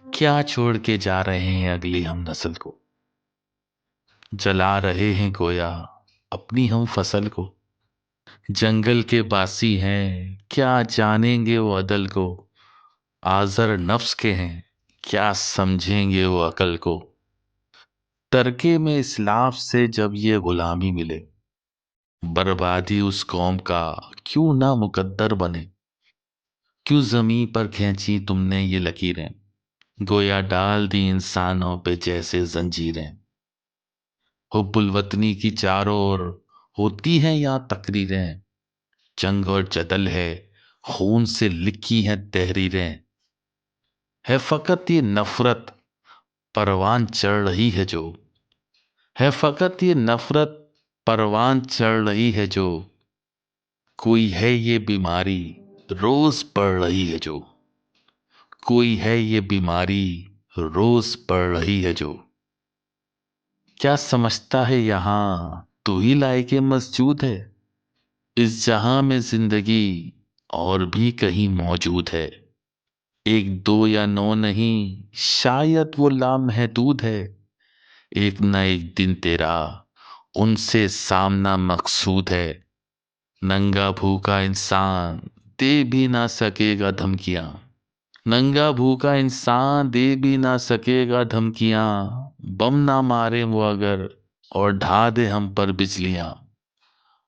کیا چھوڑ کے جا رہے ہیں اگلی ہم نسل کو؟ جلا رہے ہیں گویا اپنی ہم فصل کو۔ جنگل کے باسی ہیں، کیا جانیں گے وہ عدل کو؟ آزر نفس کے ہیں، کیا سمجھیں گے وہ عقل کو؟ ترکے میں اسلاف سے جب یہ غلامی ملے، بربادی اس قوم کا کیوں نہ مقدر بنے؟ کیوں زمیں پر کھینچی تم نے یہ لکیریں، گویا ڈال دی انسانوں پہ جیسے زنجیریں؟ حب الوطنی کی چاروں اور ہوتی ہیں یا تقریریں، جنگ اور جدل ہے، خون سے لکھی ہیں تحریریں۔ ہے فقط یہ نفرت پروان چڑھ رہی ہے جو، ہے فقط یہ نفرت پروان چڑھ رہی ہے جو، کوئی ہے یہ بیماری روز بڑھ رہی ہے جو، کوئی ہے یہ بیماری روز بڑھ رہی ہے جو۔ کیا سمجھتا ہے یہاں تو ہی لائق مسجود ہے؟ اس جہاں میں زندگی اور بھی کہیں موجود ہے، ایک دو یا نو نہیں، شاید وہ لامحدود ہے۔ ایک نہ ایک دن تیرا ان سے سامنا مقصود ہے، ننگا بھوکا انسان دے بھی نہ سکے گا دھمکیاں، ننگا بھوکا انسان دے بھی نہ سکے گا دھمکیاں، بم نہ مارے وہ اگر اور ڈھا دے ہم پر بجلیاں،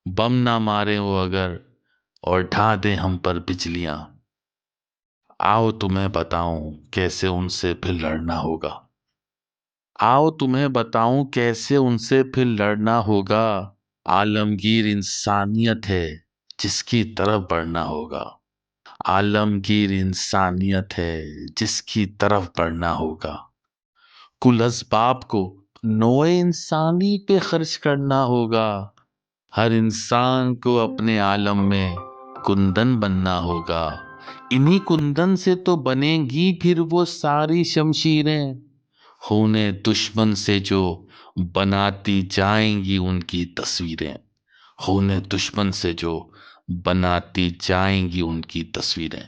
بم نہ مارے وہ اگر اور ڈھا دے ہم پر بجلیاں۔ آؤ تمہیں بتاؤں کیسے ان سے پھر لڑنا ہوگا، آؤ تمہیں بتاؤں کیسے ان سے پھر لڑنا ہوگا، عالمگیر انسانیت ہے جس کی طرف بڑھنا ہوگا، عالمگیر انسانیت ہے جس کی طرف بڑھنا ہوگا، کل اسباب کو نوع انسانی پہ خرچ کرنا ہوگا، ہر انسان کو اپنے عالم میں کندن بننا ہوگا، انہی کندن سے تو بنیں گی پھر وہ ساری شمشیریں، خون دشمن سے جو بناتی جائیں گی ان کی تصویریں، خون دشمن سے جو بناتی جائیں گی ان کی تصویریں۔